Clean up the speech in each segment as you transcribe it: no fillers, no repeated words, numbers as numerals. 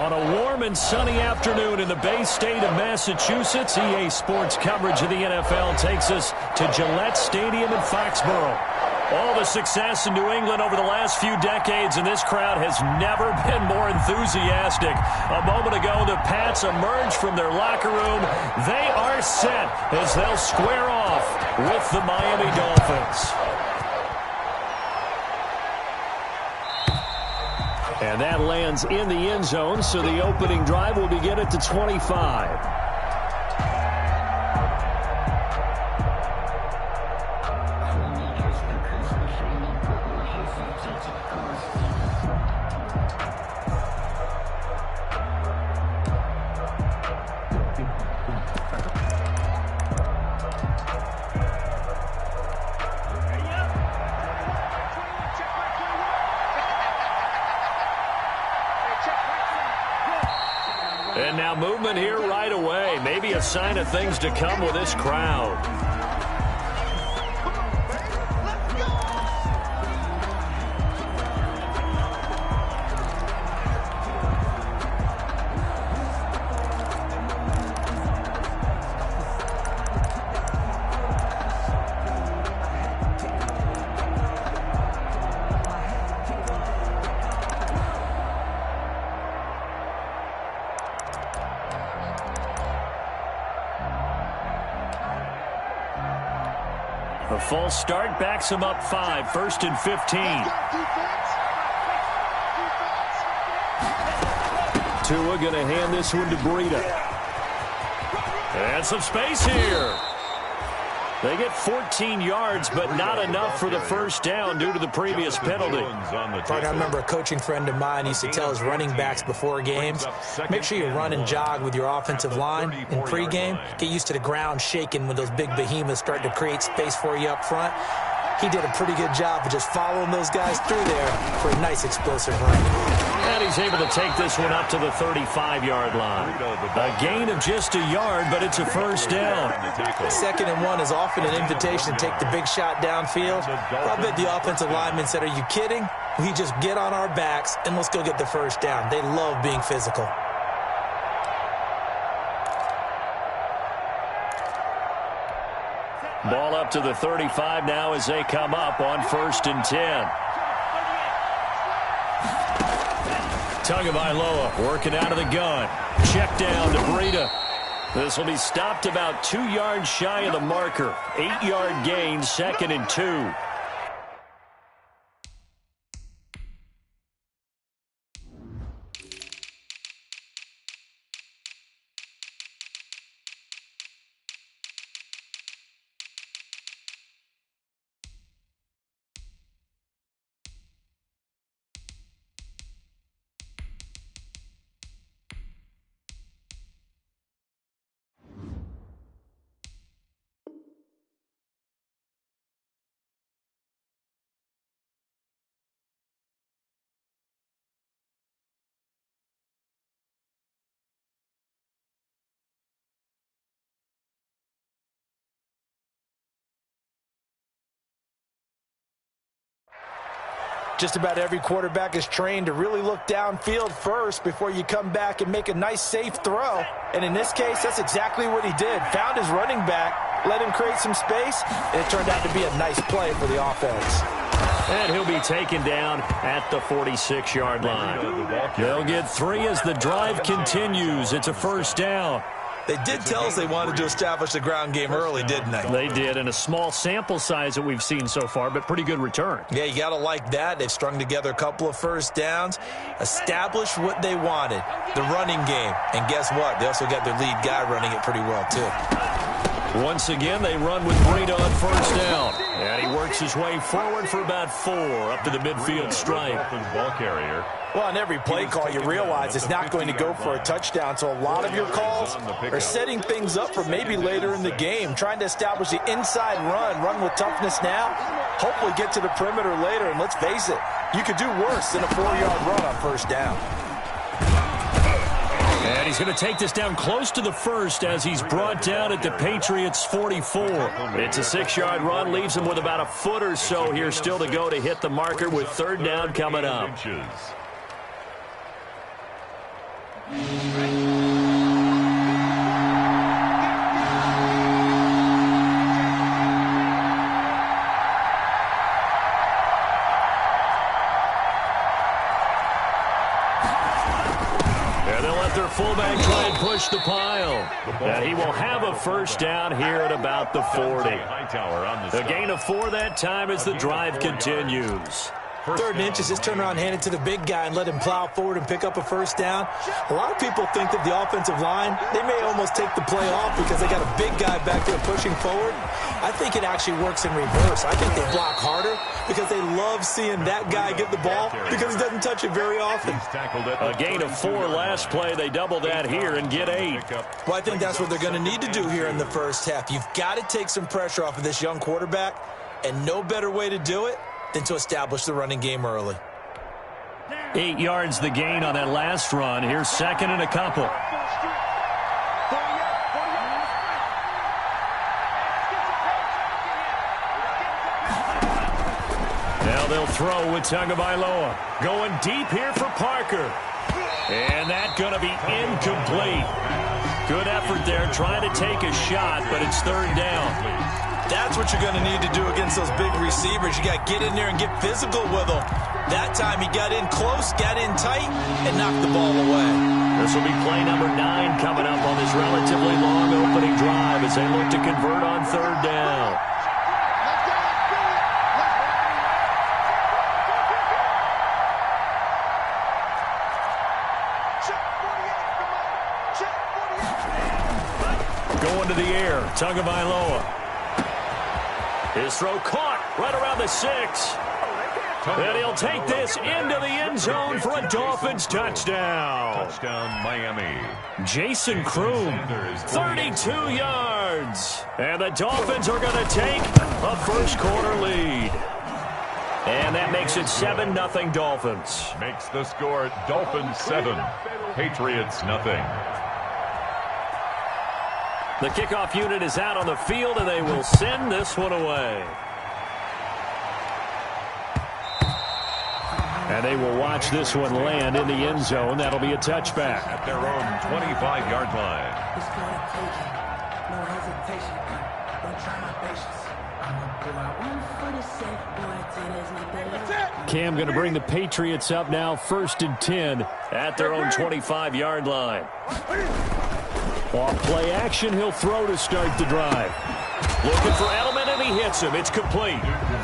On a warm and sunny afternoon in the Bay State of Massachusetts, EA Sports coverage of the NFL takes us to Gillette Stadium in Foxborough. All the success in New England over the last few decades, and this crowd has never been more enthusiastic. A moment ago, the Pats emerged from their locker room. They are set as they'll square off with the Miami Dolphins. And that lands in the end zone, so the opening drive will begin at the 25. And now movement here right away. Maybe a sign of things to come with this crowd. A false start backs him up 5, 1st and 15. Tua going to hand this one to Breida. And some space here. They get 14 yards, but not enough for the first down due to the previous penalty. I remember a coaching friend of mine used to tell his running backs before games, make sure you run and jog with your offensive line in pregame. Get used to the ground shaking when those big behemoths start to create space for you up front. He did a pretty good job of just following those guys through there for a nice explosive run. And he's able to take this one up to the 35-yard line. A gain of just a yard, but it's a first down. 2nd and 1 is often an invitation to take the big shot downfield. I bet the offensive lineman said, are you kidding? We just get on our backs and let's go get the first down. They love being physical. Ball up to the 35 now as they come up on 1st and 10. Tagovailoa working out of the gun. Check down to Breida. This will be stopped about 2 yards shy of the marker. 8-yard gain, 2nd and 2. Just about every quarterback is trained to really look downfield first before you come back and make a nice, safe throw. And in this case, that's exactly what he did. Found his running back, let him create some space, and it turned out to be a nice play for the offense. And he'll be taken down at the 46-yard line. They'll get 3 as the drive continues. It's a first down. They did tell us they wanted to establish the ground game early, didn't they? They did, and a small sample size that we've seen so far, but pretty good return. Yeah, you got to like that. They've strung together a couple of first downs, established what they wanted, the running game. And guess what? They also got their lead guy running it pretty well, too. Once again, they run with Breida on first down. And he works his way forward for about 4 up to the midfield stripe. Ball carrier. Well, on every play call, you realize it's not going to go for a touchdown. So a lot of your calls are setting things up for maybe later in the game, trying to establish the inside run with toughness now, hopefully get to the perimeter later. And let's face it, you could do worse than a 4-yard run on first down. And he's going to take this down close to the first as he's brought down at the Patriots' 44. It's a 6-yard run, leaves him with about a foot or so here still to go to hit the marker with 3rd down coming up. Their fullback try and push the pile. And he will have a first down here at about the 40. A gain of 4 that time as the drive continues. 3rd and inches, just turn around, hand it to the big guy, and let him plow forward and pick up a first down. A lot of people think that the offensive line, they may almost take the play off because they got a big guy back there pushing forward. I think it actually works in reverse. I think they block harder because they love seeing that guy get the ball because he doesn't touch it very often. A gain of 4 last play. They double that here and get 8. Well, I think that's what they're going to need to do here in the first half. You've got to take some pressure off of this young quarterback, and no better way to do it than to establish the running game early. 8 yards the gain on that last run. Here's 2nd and a couple. Now they'll throw with Tagovailoa. Going deep here for Parker. And that's going to be incomplete. Good effort there, trying to take a shot, but it's 3rd down. That's what you're going to need to do against those big receivers. You got to get in there and get physical with them. That time he got in close, got in tight, and knocked the ball away. This will be play number 9 coming up on this relatively long opening drive as they look to convert on 3rd down. Going to the air, Tagovailoa. His throw caught right around the 6. And he'll take this into the end zone for a Dolphins touchdown. Touchdown, Miami. Jason Kroom, 32 yards. And the Dolphins are going to take a first-quarter lead. And that makes it 7-0 Dolphins. Makes the score Dolphins 7, Patriots nothing. The kickoff unit is out on the field, and they will send this one away. And they will watch this one land in the end zone. That'll be a touchback. At their own 25-yard line. No hesitation. Don't try my patience. I'ma pull out one for the sake. Cam going to bring the Patriots up now, 1st and 10 at their own 25-yard line. Off play action, he'll throw to start the drive. Looking for Edelman, and he hits him. It's complete.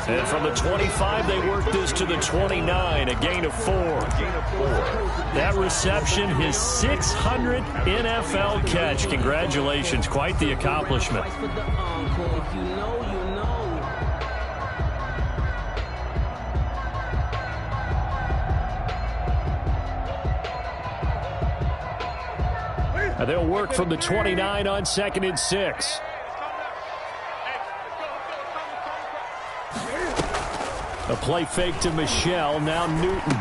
And from the 25, they work this to the 29, a gain of 4. That reception, his 600th NFL catch. Congratulations, quite the accomplishment. They'll work from the 29 on 2nd and 6. A play fake to Michelle. Now Newton.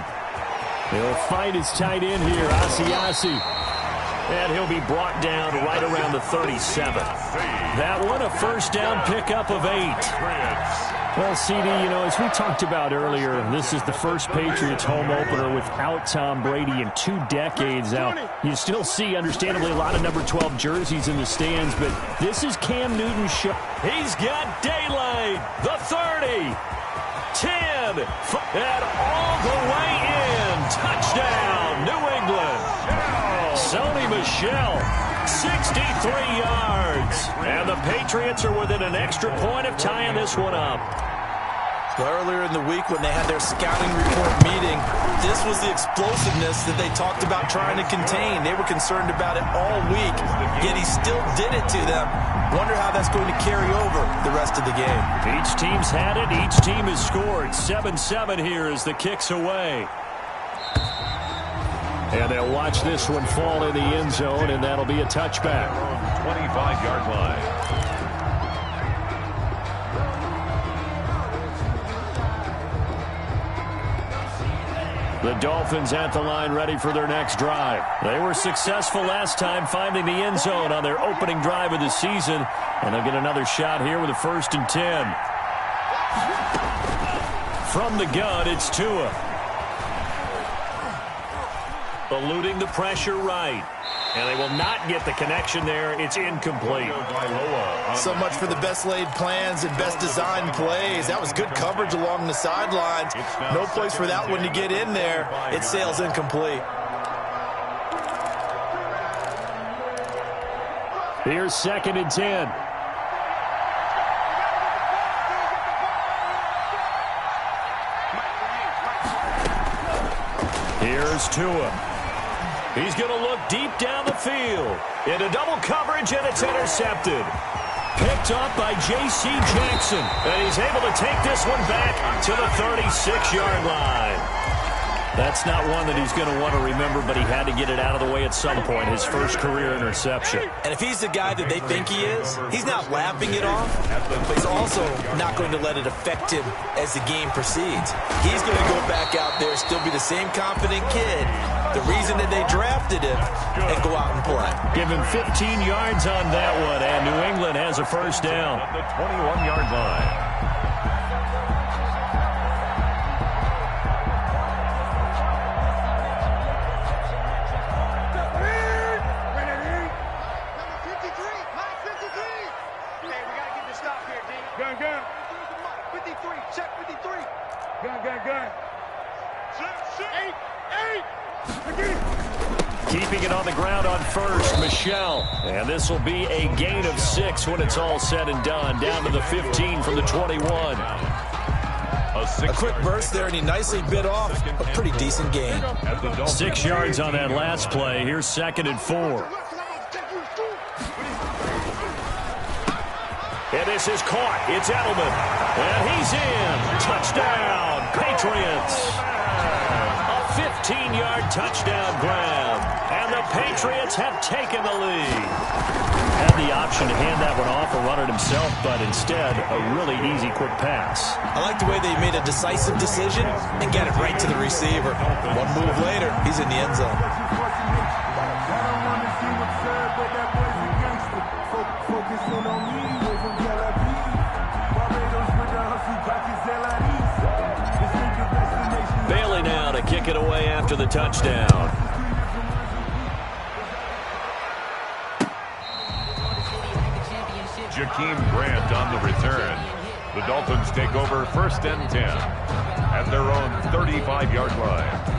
He'll find his tight end here, Asiasi. And he'll be brought down right around the 37. That one, a first down pickup of 8. Well, CD, as we talked about earlier, this is the first Patriots home opener without Tom Brady in 2 decades. Now, you still see, understandably, a lot of number 12 jerseys in the stands, but this is Cam Newton's show. He's got daylight. The 30. 10. And all the way in. Touchdown, New England. Sony Michel, 63 yards. And the Patriots are within an extra point of tying this one up. Well, earlier in the week when they had their scouting report meeting, this was the explosiveness that they talked about trying to contain. They were concerned about it all week, yet he still did it to them. Wonder how that's going to carry over the rest of the game. Each team's had it. Each team has scored. 7-7 here as the kick's away. And they'll watch this one fall in the end zone, and that'll be a touchback. 25-yard line. The Dolphins at the line ready for their next drive. They were successful last time finding the end zone on their opening drive of the season, and they'll get another shot here with a 1st and 10. From the gun, it's Tua. eluding the pressure right. And they will not get the connection there. It's incomplete. So much for the best laid plans and best designed plays. That was good coverage along the sidelines. No place for that one to get in there. It sails incomplete. Here's 2nd and 10. Here's Tua. He's going to look deep down the field. Into double coverage, and it's intercepted. Picked up by J.C. Jackson. And he's able to take this one back to the 36-yard line. That's not one that he's going to want to remember, but he had to get it out of the way at some point. His first career interception. And if he's the guy that they think he is, he's not laughing it off, but he's also not going to let it affect him as the game proceeds. He's going to go back out there, still be the same confident kid, the reason that they drafted him, and go out and play. Give him 15 yards on that one, and New England has a first down. At the 21-yard line. Keeping it on the ground on first, Michelle. And this will be a gain of 6 when it's all said and done. Down to the 15 from the 21. A quick burst there, and he nicely bit off a pretty decent gain. 6 yards on that last play. Here's 2nd and 4. And this is caught. It's Edelman. And he's in. Touchdown, Patriots. A 15-yard touchdown grab. And the Patriots have taken the lead. Had the option to hand that one off or run it himself, but instead, a really easy quick pass. I like the way they made a decisive decision and get it right to the receiver. One move later, he's in the end zone. Bailey now to kick it away after the touchdown. Jakeem Grant on the return. The Dolphins take over 1st and 10 at their own 35-yard line.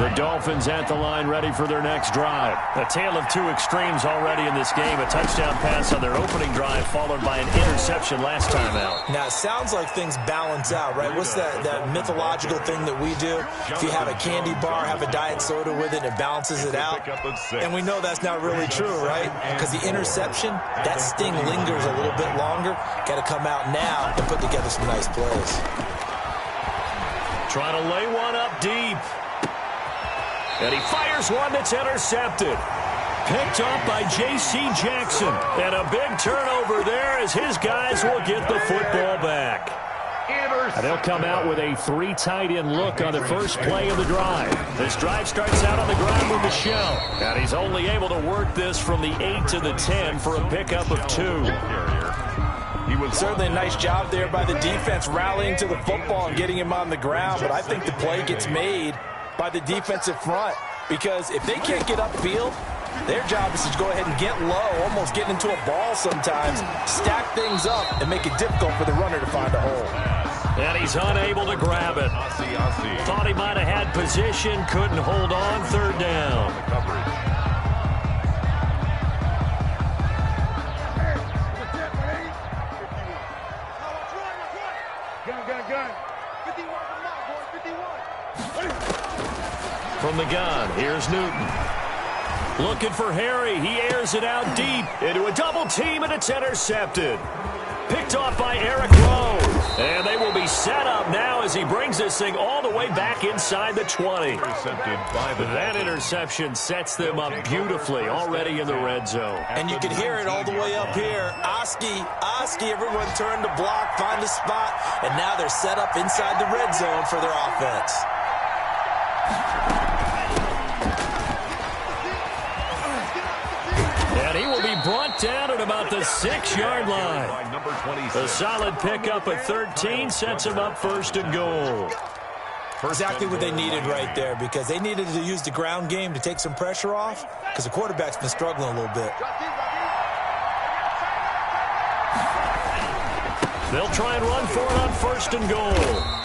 The Dolphins at the line, ready for their next drive. A tale of two extremes already in this game. A touchdown pass on their opening drive, followed by an interception last time out. Now, it sounds like things balance out, right? What's that mythological thing that we do? If you have a candy bar, have a diet soda with it, it balances it out. And we know that's not really true, right? Because the interception, that sting lingers a little bit longer. Got to come out now and put together some nice plays. Trying to lay one up deep. And he fires one that's intercepted. Picked up by J.C. Jackson. And a big turnover there as his guys will get the football back. And they'll come out with a 3 tight end look on the first play of the drive. This drive starts out on the ground with Michelle. And he's only able to work this from the 8 to the 10 for a pickup of 2. Certainly a nice job there by the defense rallying to the football and getting him on the ground. But I think the play gets made by the defensive front, because if they can't get upfield, their job is to go ahead and get low, almost getting into a ball sometimes, stack things up, and make it difficult for the runner to find a hole. And he's unable to grab it. Thought he might have had position, couldn't hold on, 3rd down. From the gun, here's Newton. Looking for Harry. He airs it out deep into a double team, and it's intercepted. Picked off by Eric Rowe. And they will be set up now as he brings this thing all the way back inside the 20. That interception sets them up beautifully already in the red zone. And you can hear it all the way up here. Oski, everyone turned to block, find a spot, and now they're set up inside the red zone for their offense. 6-yard line. A solid pickup at 13 sets him up first and goal. Exactly what they needed right there, because they needed to use the ground game to take some pressure off, because the quarterback's been struggling a little bit. They'll try and run for it on first and goal.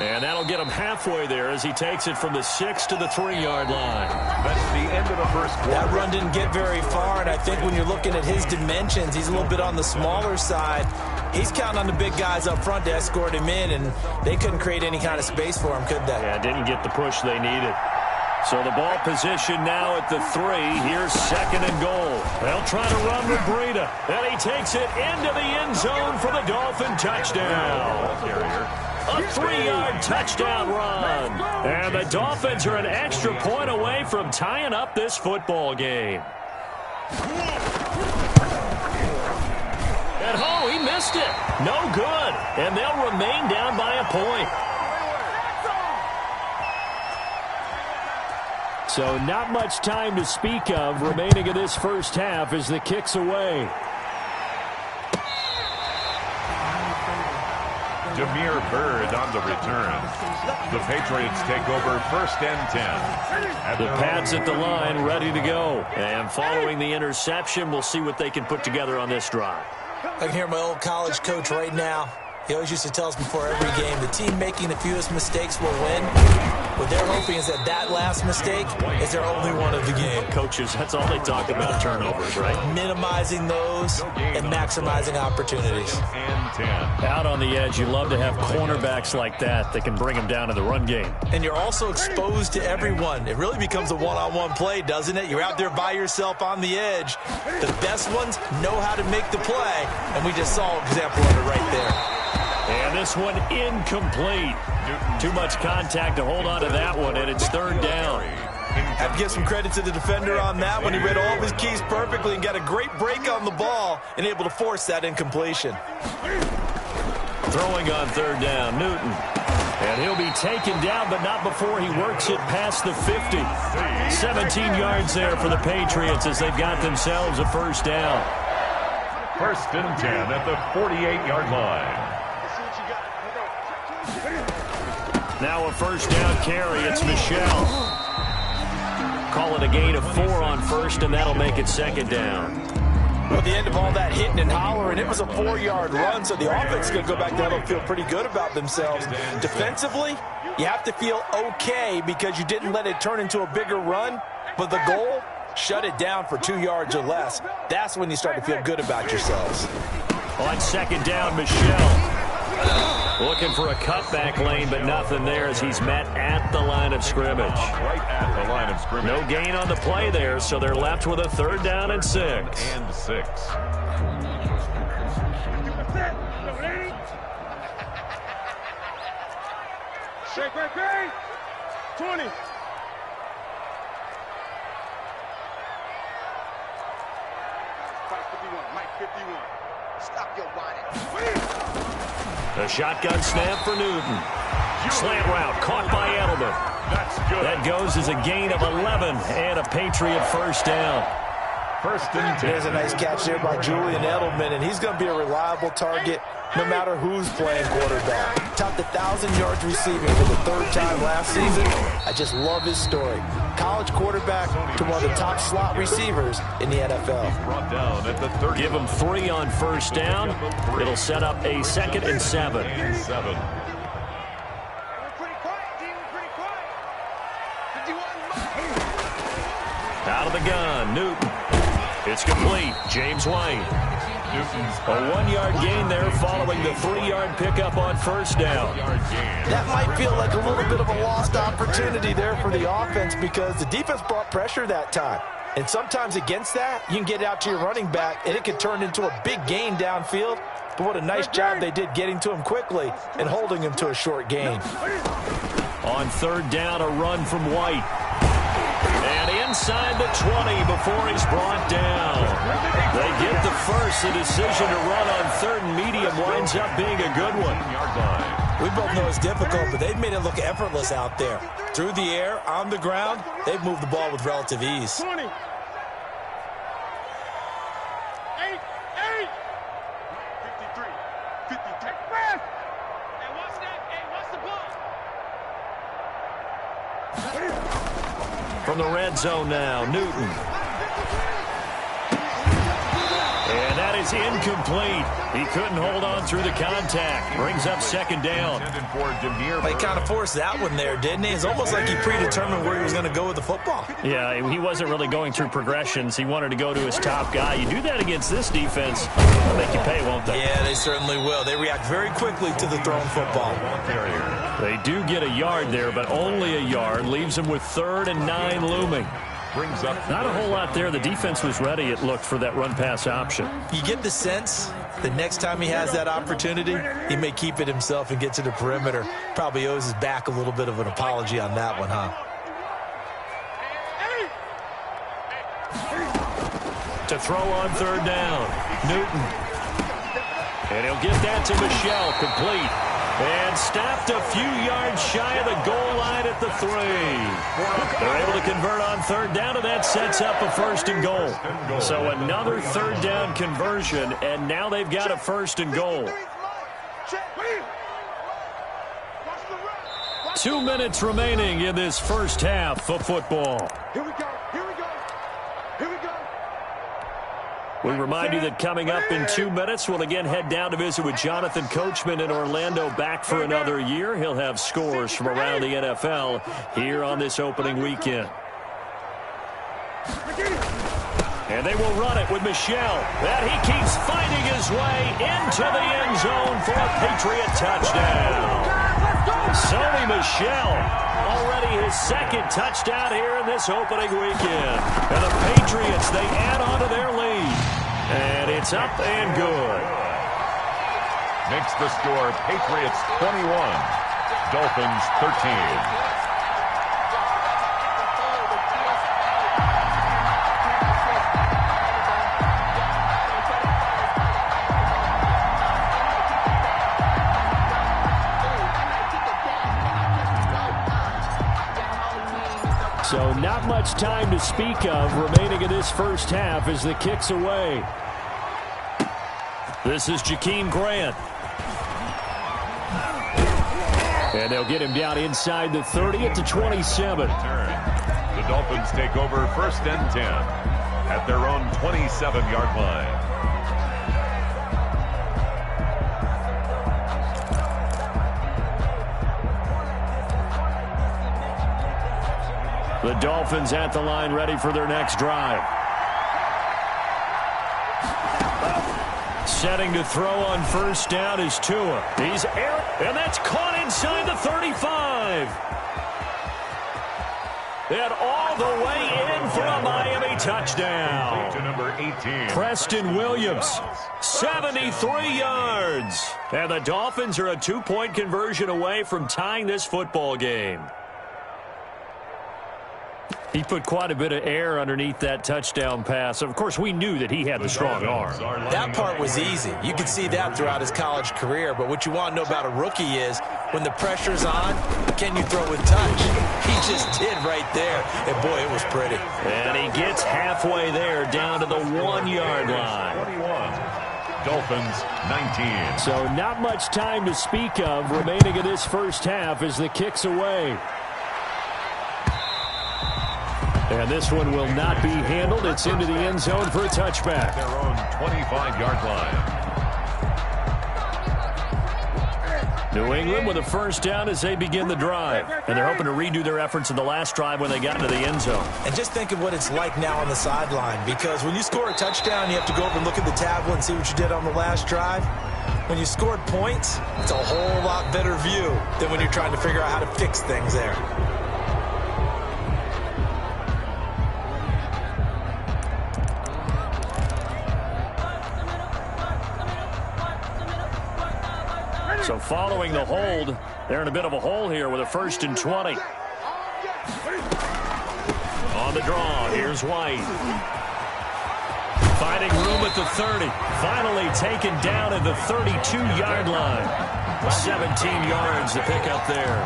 And that'll get him halfway there as he takes it from the 6 to the 3-yard line. That's the end of the first quarter. That run didn't get very far, and I think when you're looking at his dimensions, he's a little bit on the smaller side. He's counting on the big guys up front to escort him in, and they couldn't create any kind of space for him, could they? Yeah, didn't get the push they needed. So the ball position now at the 3. Here's second and goal. They'll try to run with Breida. And he takes it into the end zone for the Dolphin touchdown. A 3-yard touchdown run. And the Dolphins are an extra point away from tying up this football game. And oh, he missed it. No good. And they'll remain down by a point. So not much time to speak of remaining in this first half as the kick's away. Demir Bird on the return. The Patriots take over first and 10. The Pats at the line, ready to go. And following the interception, we'll see what they can put together on this drive. I can hear my old college coach right now. He always used to tell us before every game, the team making the fewest mistakes will win. What they're hoping is that that last mistake is their only one of the game. Coaches, that's all they talk about, turnovers, right? Minimizing those and maximizing opportunities. Out on the edge, you love to have cornerbacks like that that can bring them down in the run game. And you're also exposed to everyone. It really becomes a one-on-one play, doesn't it? You're out there by yourself on the edge. The best ones know how to make the play, and we just saw an example of it right there. And this one incomplete. Too much contact to hold on to that one, and it's third down. Have to give some credit to the defender on that one. He read all of his keys perfectly and got a great break on the ball and able to force that incompletion. Throwing on third down, Newton. And he'll be taken down, but not before he works it past the 50. 17 yards there for the Patriots as they've got themselves a first down. First and 10 at the 48-yard line. Now a first down carry. It's Michel. Call it a gain of 4 on first, and that'll make it second down. Well, at the end of all that hitting and hollering, it was a 4-yard run, so the offense is going to go back down and feel pretty good about themselves. Defensively, you have to feel okay because you didn't let it turn into a bigger run, but the goal, shut it down for 2 yards or less. That's when you start to feel good about yourselves. On second down, Michel. Looking for a cutback lane, but nothing there as he's met at the line of scrimmage. Right at the line of scrimmage. No gain on the play there, so they're left with a third down and 6. And 6. Shake, 20. Mike 51. Stop your whining. A shotgun snap for Newton. Slant route caught by Edelman. That's good. That goes as a gain of 11 and a Patriot first down. First and 10. There's a nice catch there by Julian Edelman, and he's going to be a reliable target no matter who's playing quarterback. Topped 1,000 yards receiving for the 3rd time last season. I just love his story. College quarterback to one of the top slot receivers in the NFL. Brought down at the 30. Give him 3 on first down. It'll set up a 2nd and 7. Out of the gun, Newton. It's complete. James White. A 1-yard gain there following the 3-yard pickup on first down. That might feel like a little bit of a lost opportunity there for the offense because the defense brought pressure that time. And sometimes against that, you can get out to your running back, and it can turn into a big gain downfield. But what a nice job they did getting to him quickly and holding him to a short gain. On third down, a run from White. And inside the 20 before he's brought down. They get the first. The decision to run on third and medium winds up being a good one. We both know it's difficult, but they've made it look effortless out there. Through the air, on the ground, they've moved the ball with relative ease. 20. 8. From the red zone now, Newton. And that is incomplete. He couldn't hold on through the contact. Brings up second down. He kind of forced that one there, didn't he? It's almost like he predetermined where he was going to go with the football. Yeah, he wasn't really going through progressions. He wanted to go to his top guy. You do that against this defense, they'll make you pay, won't they? Yeah, they certainly will. They react very quickly to the thrown football. They do get a yard there, but only a yard. Leaves them with 3rd and 9 looming. Brings up not a whole lot there. The defense was ready, it looked, for that run-pass option. You get the sense the next time he has that opportunity, he may keep it himself and get to the perimeter. Probably owes his back a little bit of an apology on that one, huh? To throw on 3rd down, Newton. And he'll get that to Michel, complete. And stopped a few yards shy of the goal line at the 3. They're able to convert on 3rd down, and that sets up a 1st and goal. So another 3rd down conversion, and now they've got a 1st and goal. 2 minutes remaining in this first half of football. Here we go. Here we go. Here we go. We remind you that coming up in 2 minutes, we'll again head down to visit with Jonathan Coachman in Orlando, back for another year. He'll have scores from around the NFL here on this opening weekend. And they will run it with Michel. And he keeps fighting his way into the end zone for a Patriot touchdown. Sonny Michel, already his 2nd touchdown here in this opening weekend. And the Patriots, they add on to their lead. And it's up and good. makes the score Patriots 21, Dolphins 13. So not much time to speak of remaining in this first half as the kick's away. This is Jakeem Grant. And they'll get him down inside the 30 at the 27. The Dolphins take over first and 10 at their own 27-yard line. The Dolphins at the line, ready for their next drive. Setting to throw on first down is Tua. He's air, and that's caught inside the 35. And all the way in for a Miami touchdown. To number 18. Preston Williams, 73 yards. And the Dolphins are a two-point conversion away from tying this football game. He put quite a bit of air underneath that touchdown pass. Of course, we knew that he had the strong arm. That part was easy. You could see that throughout his college career. But what you want to know about a rookie is when the pressure's on, can you throw with touch? He just did right there. And, boy, it was pretty. And he gets halfway there down to the 1-yard line. 21. Dolphins 19. So not much time to speak of remaining in this first half as the kick's away. And this one will not be handled. It's into the end zone for a touchback. Their own 25-yard line. New England with a first down as they begin the drive. And they're hoping to redo their efforts in the last drive when they got into the end zone. And just think of what it's like now on the sideline. Because when you score a touchdown, you have to go over and look at the tablet and see what you did on the last drive. When you scored points, it's a whole lot better view than when you're trying to figure out how to fix things there. So following the hold, they're in a bit of a hole here with a 1st and 20. On the draw, here's White. Finding room at the 30. Finally taken down at the 32-yard line. 17 yards to pick up there.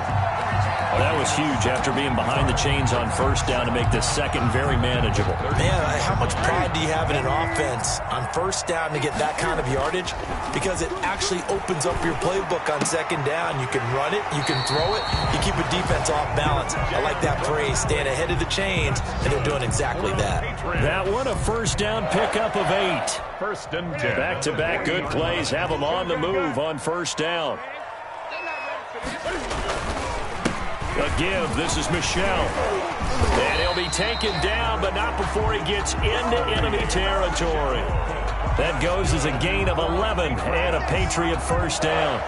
That was huge after being behind the chains on first down to make this second very manageable. Man, how much pride do you have in an offense on first down to get that kind of yardage? Because it actually opens up your playbook on second down. You can run it, you can throw it, you keep a defense off balance. I like that phrase, staying ahead of the chains, and they're doing exactly that. That one a first down pickup of 8. First and 10. Back-to-back good plays have them on the move on first down. A give. This is Michel. And he'll be taken down, but not before he gets into enemy territory. That goes as a gain of 11 and a Patriot first down.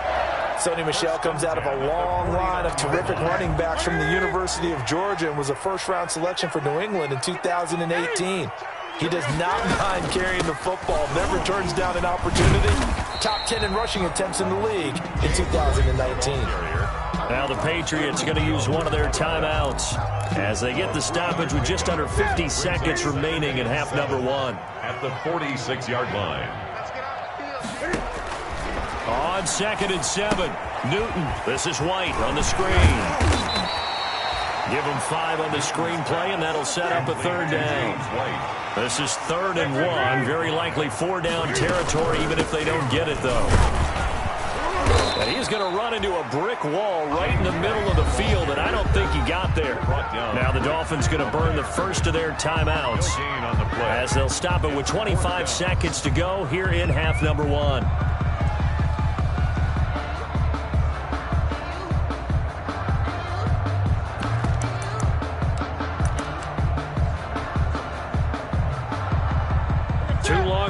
Sony Michel comes out of a long line of terrific running backs from the University of Georgia and was a first-round selection for New England in 2018. He does not mind carrying the football, never turns down an opportunity. Top 10 in rushing attempts in the league in 2019. Now the Patriots are going to use one of their timeouts as they get the stoppage with just under 50 seconds remaining in half number 1. At the 46-yard line. On 2nd and 7, Newton. This is White on the screen. Give him 5 on the screenplay, and that'll set up a third down. This is 3rd and 1. Very likely 4-down territory, even if they don't get it, though. And he's going to run into a brick wall right in the middle of the field, and I don't think he got there. Now the Dolphins going to burn the first of their timeouts as they'll stop it with 25 seconds to go here in half number 1.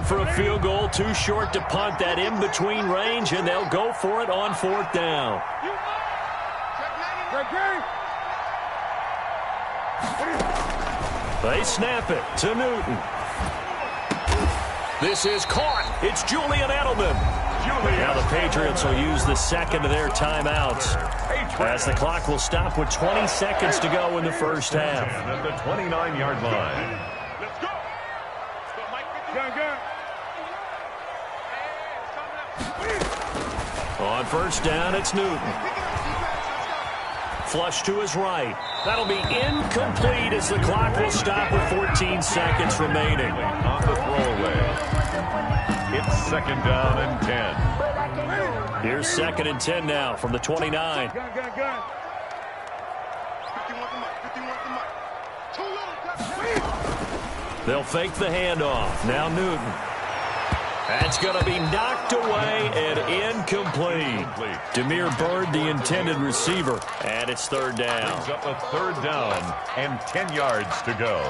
For a field goal, too short to punt. That in-between range, and they'll go for it on 4th down. They snap it to Newton. This is caught. It's Julian Edelman. Now the Patriots will use the second of their timeouts as the clock will stop with 20 seconds to go in the first half. At the 29-yard line. On first down, it's Newton. Flush to his right. That'll be incomplete as the clock will stop with 14 seconds remaining. On the throwaway. It's 2nd down and 10. Here's 2nd and 10 now from the 29. They'll fake the handoff. Now Newton. That's going to be knocked away and incomplete. Demir Bird, the intended receiver, and it's 3rd down. Brings up a 3rd down and 10 yards to go.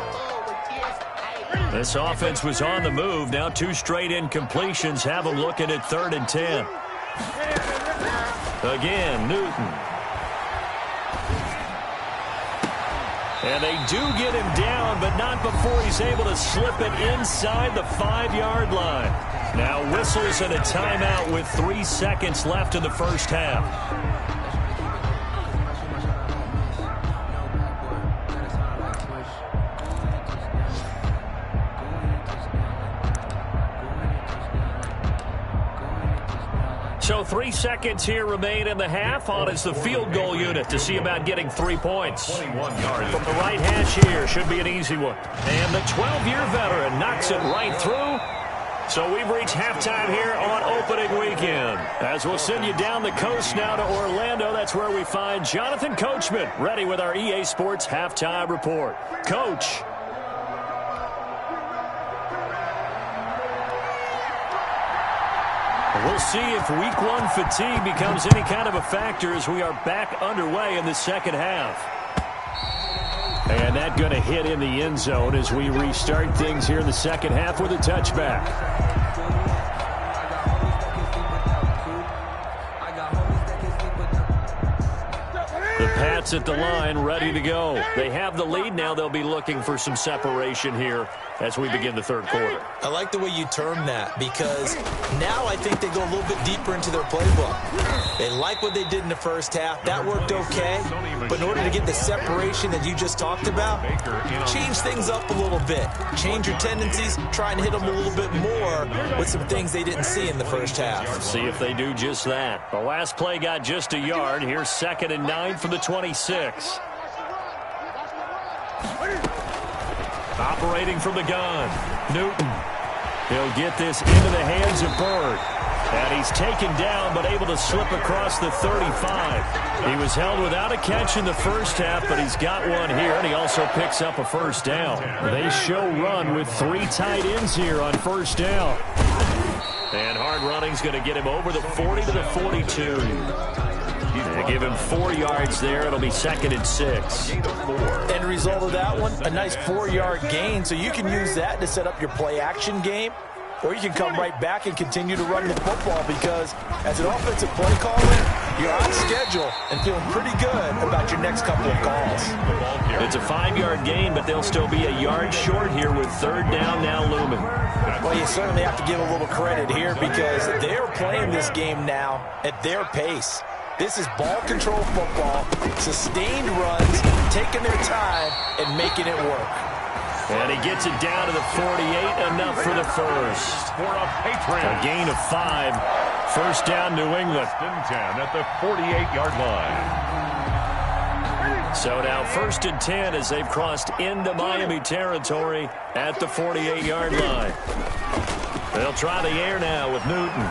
This offense was on the move. Now 2 straight incompletions have them looking at 3rd and 10. Again, Newton. And they do get him down, but not before he's able to slip it inside the 5-yard line. Now whistles and a timeout with 3 seconds left in the first half. So 3 seconds here remain in the half. On is the field goal unit to see about getting 3 points. 21 yards. From the right hash here, should be an easy one. And the 12-year veteran knocks it right through. So we've reached halftime here on opening weekend. As we'll send you down the coast now to Orlando, that's where we find Jonathan Coachman ready with our EA Sports halftime report. Coach. We'll see if week 1 fatigue becomes any kind of a factor as we are back underway in the second half. And that going to hit in the end zone as we restart things here in the second half with a touchback. The Pats at the line ready to go. They have the lead now. They'll be looking for some separation here as we begin the third quarter. I like the way you term that because now I think they go a little bit deeper into their playbook. They like what they did in the first half. That worked okay. But in order to get the separation that you just talked about, change things up a little bit. Change your tendencies. Try and hit them a little bit more with some things they didn't see in the first half. See if they do just that. The last play got just a yard. Here's 2nd and 9 from the 26. Operating from the gun, Newton. He'll get this into the hands of Bird. And he's taken down, but able to slip across the 35. He was held without a catch in the first half, but he's got one here, and he also picks up a first down. They show run with 3 tight ends here on first down. And hard running's going to get him over the 40 to the 42. They give him 4 yards there. It'll be 2nd and 6. End result of that one, a nice 4-yard gain, so you can use that to set up your play-action game. Or you can come right back and continue to run the football because as an offensive play caller, you're on schedule and feeling pretty good about your next couple of calls. It's a 5-yard gain, but they'll still be a yard short here with 3rd down now looming. Well, you certainly have to give a little credit here because they're playing this game now at their pace. This is ball control football, sustained runs, taking their time and making it work. And he gets it down to the 48, enough for the first. For a Patriot. A gain of 5. First down, New England. 10 at the 48-yard line. So now 1st and 10 as they've crossed into Miami territory at the 48-yard line. They'll try the air now with Newton.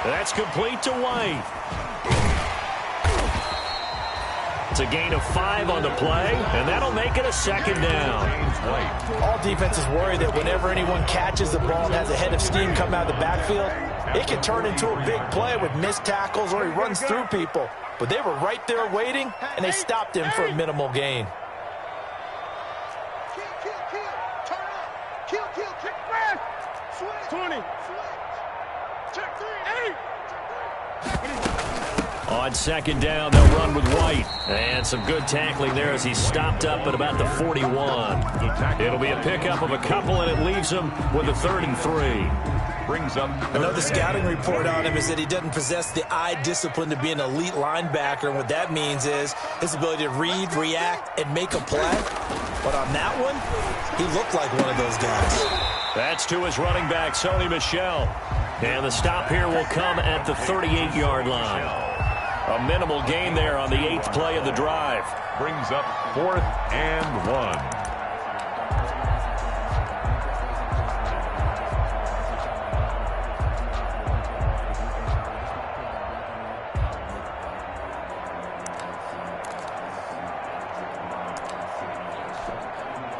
That's complete to White. It's a gain of 5 on the play, and that'll make it a 2nd down. All defenses worry that whenever anyone catches the ball and has a head of steam come out of the backfield, it can turn into a big play with missed tackles or he runs through people. But they were right there waiting, and they stopped him for a minimal gain. Kill, check back. Switch. 20. Check 3. 8. On 2nd down, they'll run with White. And some good tackling there as he's stopped up at about the 41. It'll be a pickup of a couple, and it leaves him with a 3rd and 3. Brings up. I know the scouting report on him is that he doesn't possess the eye discipline to be an elite linebacker. And what that means is his ability to read, react, and make a play. But on that one, he looked like one of those guys. That's to his running back, Sony Michel. And the stop here will come at the 38-yard line. A minimal gain there on the 8th play of the drive. Brings up 4th and 1.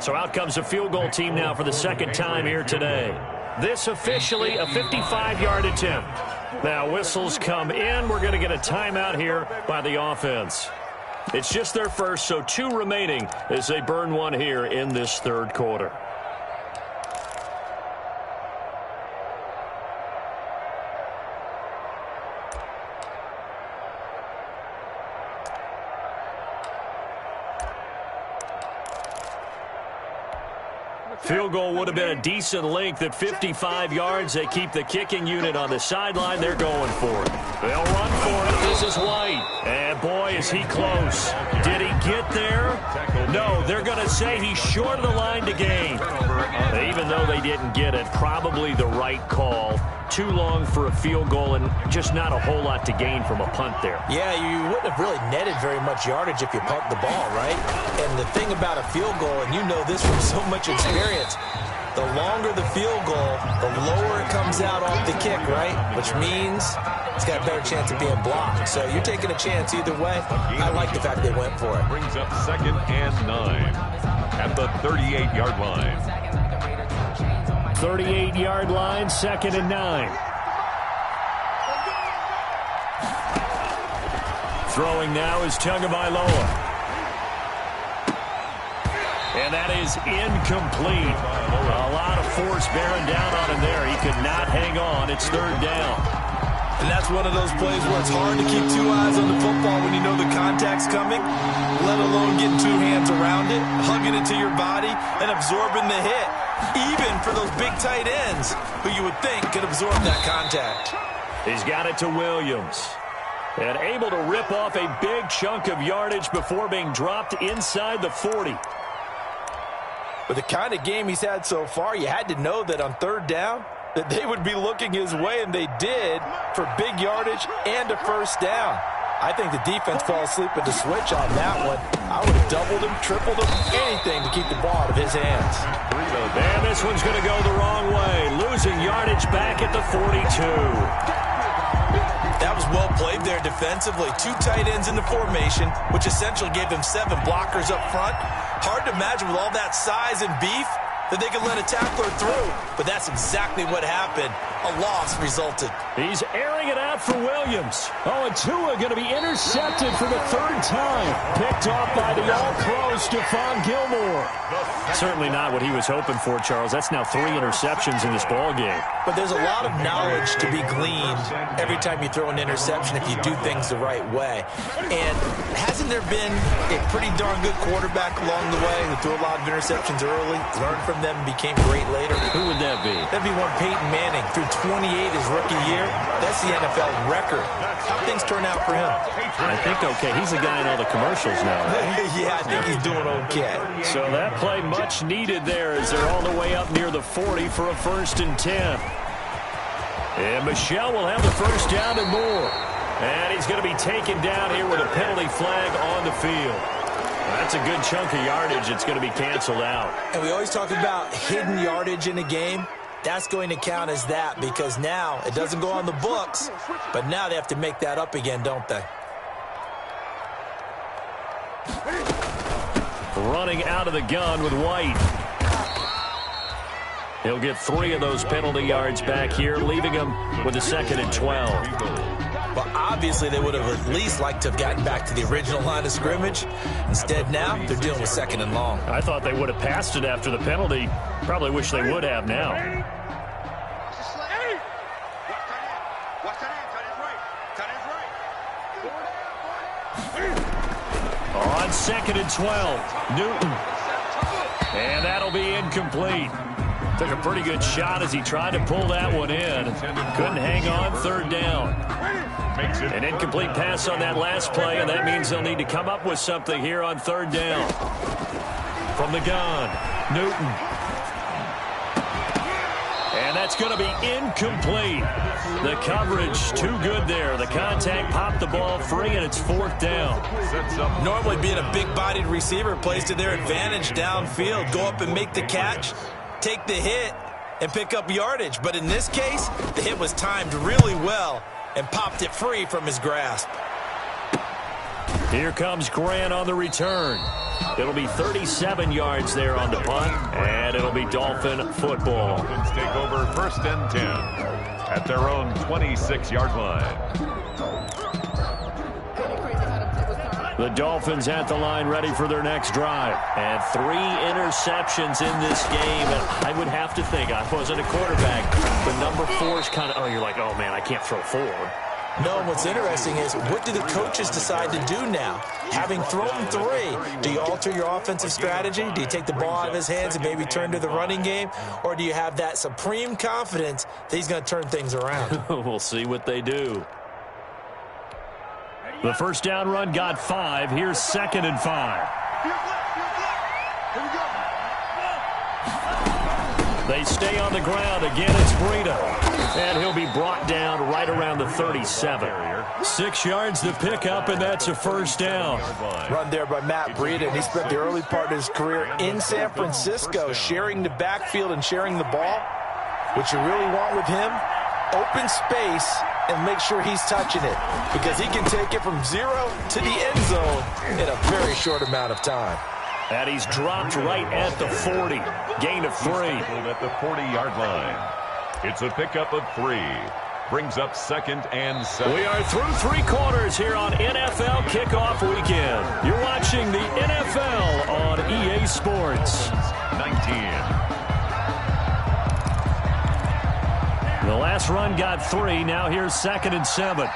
So out comes a field goal team now for the 2nd time here today. This officially a 55-yard attempt. Now whistles come in. We're going to get a timeout here by the offense. It's just their first, so 2 remaining as they burn one here in this 3rd quarter. Field goal would have been a decent length at 55 yards. They keep the kicking unit on the sideline. They're going for it. They'll run for it. This is White. And boy, is he close. Did he get there? No, they're going to say he's short of the line to gain. Even though they didn't get it, probably the right call. Too long for a field goal and just not a whole lot to gain from a punt there. Yeah, you wouldn't have really netted very much yardage if you pumped the ball, right? And the thing about a field goal, and you know this from so much experience, the longer the field goal, the lower it comes out off the kick, right? Which means it's got a better chance of being blocked. So you're taking a chance either way. I like the fact they went for it. Brings up 2nd and 9 at the 38-yard line. 38-yard line, 2nd and 9. Throwing now is Tagovailoa. And that is incomplete. A lot of force bearing down on him there. He could not hang on. It's 3rd down. And that's one of those plays where it's hard to keep 2 eyes on the football when you know the contact's coming, let alone getting 2 hands around it, hugging it to your body, and absorbing the hit. Even for those big tight ends who you would think could absorb that contact. He's got it to Williams. And able to rip off a big chunk of yardage before being dropped inside the 40. With the kind of game he's had so far, you had to know that on third down that they would be looking his way, and they did, for big yardage and a first down. I think the defense fell asleep at the switch on that one. I would have doubled him, tripled him, anything to keep the ball out of his hands. And this one's going to go the wrong way. Losing yardage back at the 42. That was well played there defensively. 2 tight ends in the formation, which essentially gave them 7 blockers up front. Hard to imagine with all that size and beef that they could let a tackler through. But that's exactly what happened. A loss resulted. He's airing it out for Williams. Oh, and Tua going to be intercepted for the 3rd time. Picked off by the all-pro Stephon Gilmore. Certainly not what he was hoping for, Charles. That's now 3 interceptions in this ball game. But there's a lot of knowledge to be gleaned every time you throw an interception if you do things the right way. And hasn't there been a pretty darn good quarterback along the way who threw a lot of interceptions early, learned from them, and became great later? Who would that be? That'd be one Peyton Manning. Threw 28 his rookie year. That's the NFL record. How things turn out for him? I think okay. He's the guy in all the commercials now, right? Yeah, I think he's doing okay. So that play much needed there as they're all the way up near the 40 for a 1st and 10. And Michel will have the first down and more. And he's going to be taken down here with a penalty flag on the field. That's a good chunk of yardage. It's going to be canceled out. And we always talk about hidden yardage in a game. That's going to count as that because now it doesn't go on the books, but now they have to make that up again, don't they? Running out of the gun with White. He'll get 3 of those penalty yards back here, leaving him with a 2nd and 12. Well, obviously they would have at least liked to have gotten back to the original line of scrimmage. Instead, now they're dealing with 2nd and long. I thought they would have passed it after the penalty. Probably wish they would have now. On 2nd and 12, Newton. And that'll be incomplete. Took a pretty good shot as he tried to pull that one in. Couldn't hang on, 3rd down. An incomplete pass on that last play, and that means they'll need to come up with something here on 3rd down. From the gun, Newton. And that's going to be incomplete. The coverage too good there. The contact popped the ball free, and it's 4th down. Normally being a big-bodied receiver plays to their advantage downfield. Go up and make the catch, take the hit, and pick up yardage. But in this case, the hit was timed really well and popped it free from his grasp. Here comes Grant on the return. It'll be 37 yards there on the punt, and it'll be Dolphin football. Dolphins take over 1st and 10 at their own 26-yard line. The Dolphins at the line ready for their next drive. And 3 interceptions in this game. And I would have to think, I wasn't a quarterback, but number 4 is kind of, oh, you're like, oh, man, I can't throw 4. No, what's interesting is what do the coaches decide to do now? Having thrown 3, do you alter your offensive strategy? Do you take the ball out of his hands and maybe turn to the running game? Or do you have that supreme confidence that he's going to turn things around? We'll see what they do. The first down run got 5. Here's 2nd and 5. They stay on the ground. Again, it's Breida. And he'll be brought down right around the 37. 6 yards to pick up, and that's a first down. Run there by Matt Breida, and he spent the early part of his career in San Francisco sharing the backfield and sharing the ball. What you really want with him, open space and make sure he's touching it because he can take it from 0 to the end zone in a very short amount of time. And he's dropped right at the 40. Gain of 3. At the 40-yard line. It's a pickup of 3. Brings up 2nd and 7. We are through 3 quarters here on NFL Kickoff Weekend. You're watching the NFL on EA Sports. 19. The last run got 3. Now here's 2nd and 7.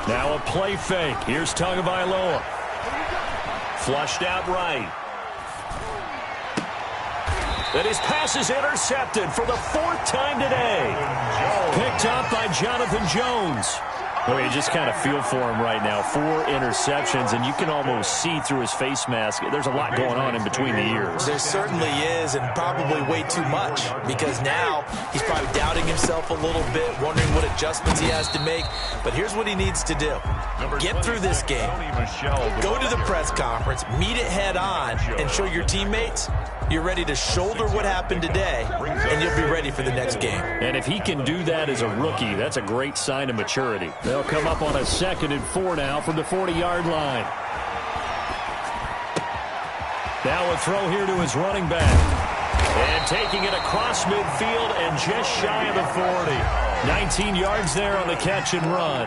Now a play fake. Here's Tagovailoa. Flushed out right. And his pass is intercepted for the 4th time today. Picked up by Jonathan Jones. Well, you just kind of feel for him right now. 4 interceptions, and you can almost see through his face mask. There's a lot going on in between the ears. There certainly is, and probably way too much, because now he's probably doubting himself a little bit, wondering what adjustments he has to make. But here's what he needs to do. Get through this game. Go to the press conference, meet it head on, and show your teammates you're ready to shoulder what happened today, and you'll be ready for the next game. And if he can do that as a rookie, that's a great sign of maturity. They'll come up on a 2nd and 4 now from the 40-yard line. Now a throw here to his running back. And taking it across midfield and just shy of the 40. 19 yards there on the catch and run.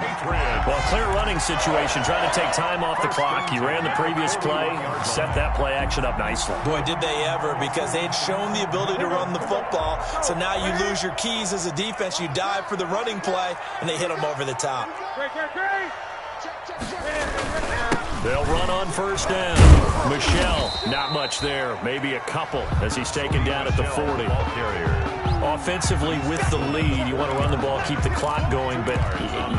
Well, clear running situation, trying to take time off the clock. He ran the previous play, set that play action up nicely. Boy, did they ever, because they had shown the ability to run the football. So now you lose your keys as a defense. You dive for the running play, and they hit them over the top. They'll run on 1st down. Michelle, not much there. Maybe a couple as he's taken down at the 40. Offensively with the lead, you want to run the ball, keep the clock going, but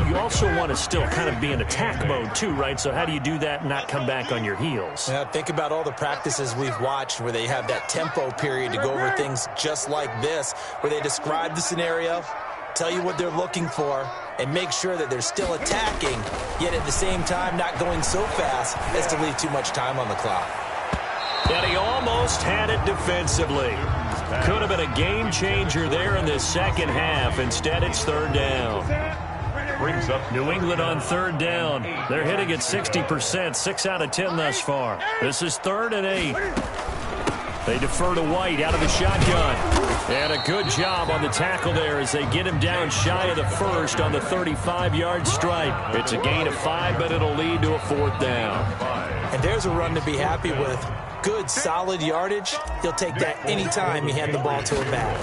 you also want to still kind of be in attack mode too, right? So how do you do that and not come back on your heels? Yeah, think about all the practices we've watched where they have that tempo period to go over things just like this, where they describe the scenario, tell you what they're looking for, and make sure that they're still attacking, yet at the same time not going so fast as to leave too much time on the clock. And he almost had it defensively. Could have been a game changer there in this 2nd half. Instead, it's 3rd down. Brings up New England on 3rd down. They're hitting at 60%, 6 out of 10 thus far. This is 3rd and 8. They defer to White out of the shotgun. And a good job on the tackle there as they get him down shy of the 1st on the 35-yard stripe. It's a gain of 5, but it'll lead to a 4th down. And there's a run to be happy with. Good, solid yardage. He'll take that anytime you hand the ball to a back.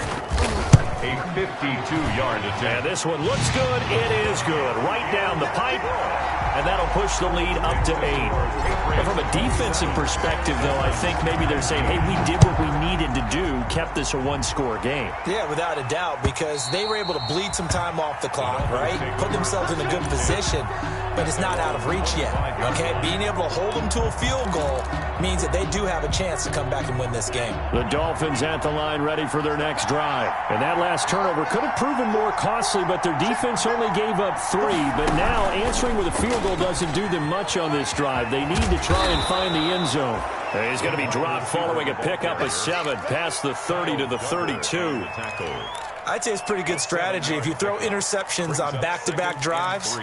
a 52-yard attempt. And this one looks good. It is good. Right down the pipe. And that'll push the lead up to 8. But from a defensive perspective, though, I think maybe they're saying, hey, we did what we needed to do, kept this a 1-score game. Yeah, without a doubt, because they were able to bleed some time off the clock, right? Put themselves in a good position, but it's not out of reach yet, okay? Being able to hold them to a field goal means that they do have a chance to come back and win this game. The Dolphins at the line ready for their next drive. And that last turnover could have proven more costly, but their defense only gave up 3. But now answering with a field goal doesn't do them much on this drive. They need to try and find the end zone. He's going to be dropped following a pickup of 7 past the 30 to the 32. I'd say it's pretty good strategy. If you throw interceptions on back-to-back drives,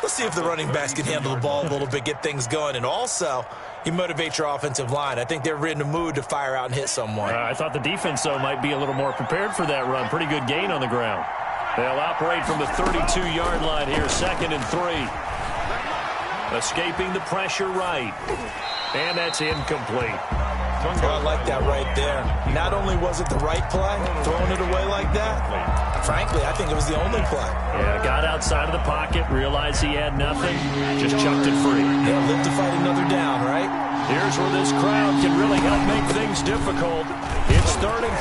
let's see if the running backs can handle the ball a little bit, get things going. And also, you motivate your offensive line. I think they're in the mood to fire out and hit someone. I thought the defense, though, might be a little more prepared for that run. Pretty good gain on the ground. They'll operate from the 32-yard line here, 2nd and 3. Escaping the pressure right. And that's incomplete. Oh, I like that right there. Not only was it the right play, throwing it away like that, frankly, I think it was the only play. Yeah, got outside of the pocket, realized he had nothing, just chucked it free. He'll live to fight another down, right? Here's where this crowd can really help make things difficult. It's 3rd and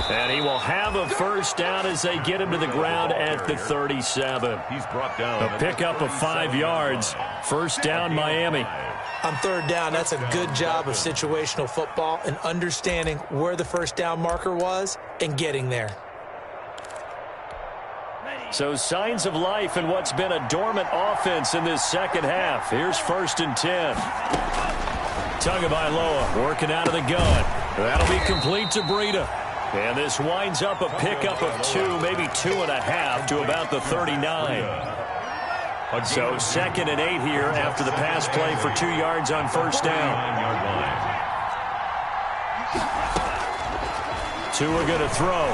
3. And he will have a 1st down as they get him to the ground at the 37. He's brought down A pickup of 5 yards. 1st down, Miami. On 3rd down, that's a good job of situational football and understanding where the 1st down marker was and getting there. So signs of life in what's been a dormant offense in this 2nd half. Here's 1st and 10. Tagovailoa working out of the gun. That'll be complete to Breida. And this winds up a pickup of 2, maybe 2.5 to about the 39. So 2nd and 8 here after the pass play for 2 yards on 1st down. Tua going to throw.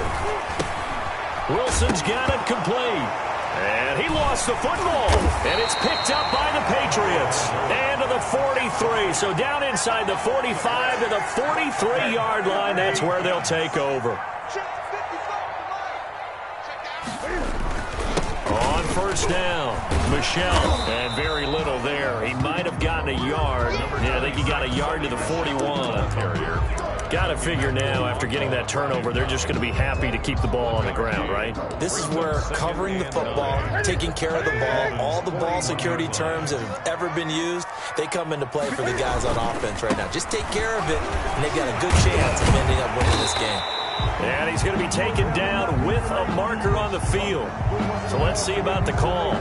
Wilson's got it complete. And he lost the football. And it's picked up by the Patriots. And to the 43. So down inside the 45 to the 43-yard line. That's where they'll take over. On 1st down, Michelle. And very little there. He might have gotten a yard. Yeah, I think he got a yard to the 41. Got got to figure now, after getting that turnover, they're just going to be happy to keep the ball on the ground, right? This is where covering the football, taking care of the ball, all the ball security terms that have ever been used, they come into play for the guys on offense right now. Just take care of it, and they've got a good chance of ending up winning this game. And he's going to be taken down with a marker on the field. So let's see about the call.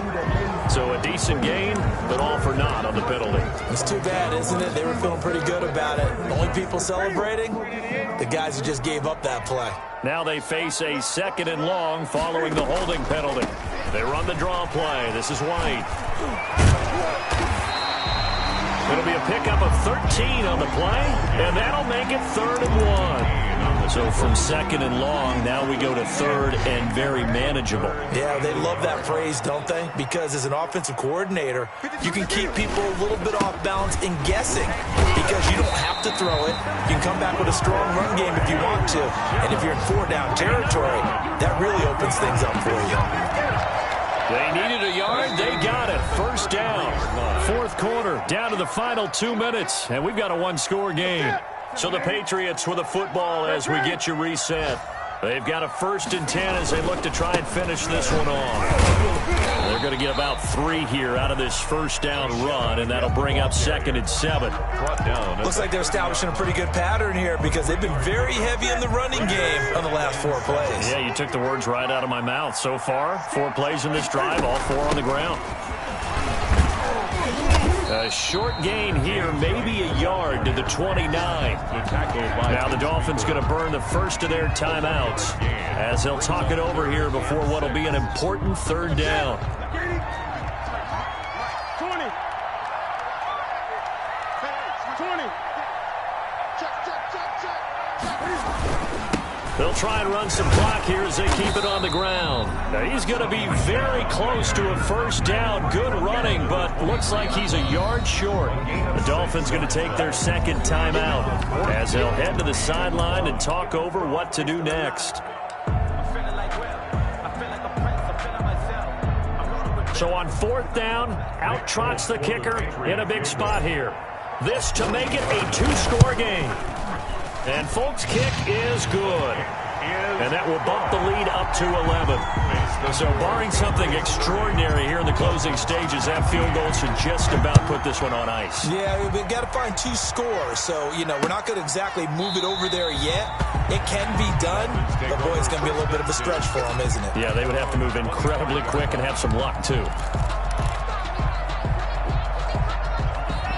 So a decent gain, but all for naught on the penalty. It's too bad, isn't it? They were feeling pretty good about it. The only people celebrating, the guys who just gave up that play. Now they face a 2nd and long following the holding penalty. They run the draw play. This is White. It'll be a pickup of 13 on the play, and that'll make it 3rd and 1. So from 2nd and long, now we go to 3rd and very manageable. Yeah, they love that phrase, don't they? Because as an offensive coordinator, you can keep people a little bit off balance and guessing because you don't have to throw it. You can come back with a strong run game if you want to. And if you're in 4-down territory, that really opens things up for you. They needed a yard. They got it. 1st down. 4th quarter, down to the final 2 minutes. And we've got a 1-score game. So the Patriots with the football as we get you reset. They've got a 1st and 10 as they look to try and finish this one off. They're going to get about 3 here out of this 1st down run, and that'll bring up 2nd and 7. Looks like they're establishing a pretty good pattern here because they've been very heavy in the running game on the last 4 plays. Yeah, you took the words right out of my mouth. So far, 4 plays in this drive, all 4 on the ground. A short gain here, maybe a yard to the 29. Now the Dolphins going to burn the first of their timeouts as they'll talk it over here before what will be an important 3rd down. 20. 20. They'll try and run some clock here as they keep it on the ground. Now he's going to be very close to a 1st down. Good running, but looks like he's a yard short. The Dolphins going to take their 2nd timeout as they'll head to the sideline and talk over what to do next. So on 4th down, out trots the kicker in a big spot here. This to make it a 2-score game. And Folk's kick is good. And that will bump the lead up to 11. So barring something extraordinary here in the closing stages, that field goal should just about put this one on ice. Yeah, we've got to find 2 scores. So, you know, we're not going to exactly move it over there yet. It can be done, but boy, it's going to be a little bit of a stretch for them, isn't it? Yeah, they would have to move incredibly quick and have some luck, too.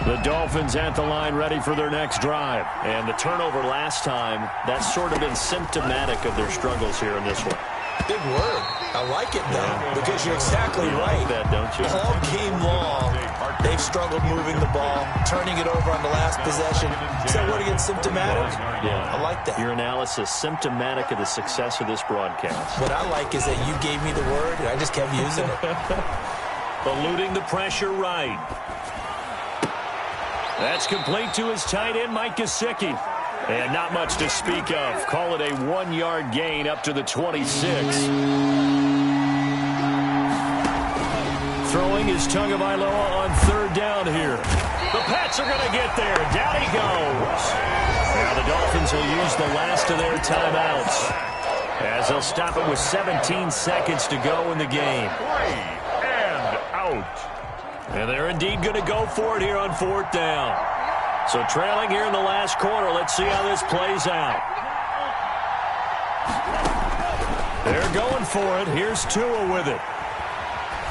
The Dolphins at the line ready for their next drive. And the turnover last time, that's sort of been symptomatic of their struggles here in this one. Big word. I like it, though, because you're exactly right. Like that, don't you? All game long, they've struggled moving the ball, turning it over on the last possession. Is that word again, symptomatic? Yeah. I like that. Your analysis, symptomatic of the success of this broadcast. What I like is that you gave me the word, and I just kept using it. Eluding the pressure right. That's complete to his tight end, Mike Gesicki. And not much to speak of. Call it a 1-yard gain up to the 26. Throwing is Tagovailoa on 3rd down here. The Pats are going to get there. Down he goes. Now the Dolphins will use the last of their timeouts as they'll stop it with 17 seconds to go in the game. 3 and out. And they're indeed going to go for it here on 4th down. So trailing here in the last quarter. Let's see how this plays out. They're going for it. Here's Tua with it.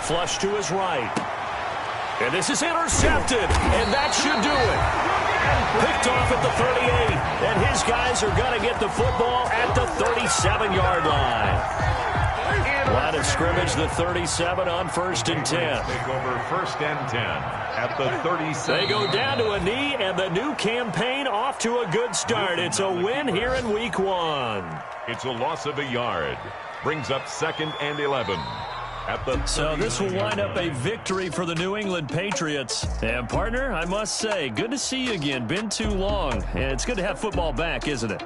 Flush to his right. And this is intercepted. And that should do it. Picked off at the 38. And his guys are going to get the football at the 37-yard line. Line of scrimmage, the 37 on 1st and 10. Take over 1st and 10 at the 37. They go down to a knee, and the new campaign off to a good start. It's a win here in Week 1. It's a loss of a yard. Brings up 2nd and 11. So this will wind up a victory for the New England Patriots. And, partner, I must say, good to see you again. Been too long. And it's good to have football back, isn't it?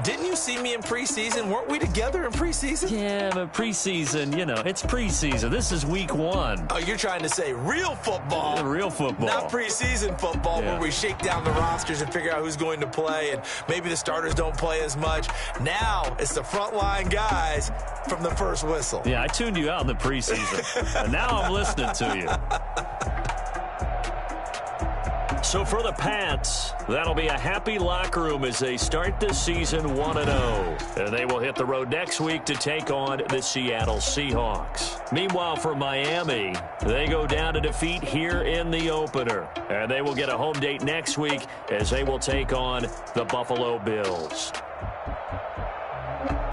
Didn't you see me in preseason? Weren't we together in preseason? Yeah, but preseason, you know, it's preseason. This is week 1. Oh, you're trying to say real football. Real football. Not preseason football where we shake down the rosters and figure out who's going to play, and maybe the starters don't play as much. Now it's the frontline guys from the first whistle. Yeah, I tuned you out in the preseason, and now I'm listening to you. So for the Pats, that'll be a happy locker room as they start this season 1-0. And they will hit the road next week to take on the Seattle Seahawks. Meanwhile, for Miami, they go down to defeat here in the opener. And they will get a home date next week as they will take on the Buffalo Bills.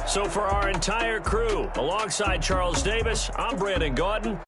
So for our entire crew, alongside Charles Davis, I'm Brandon Gaudin.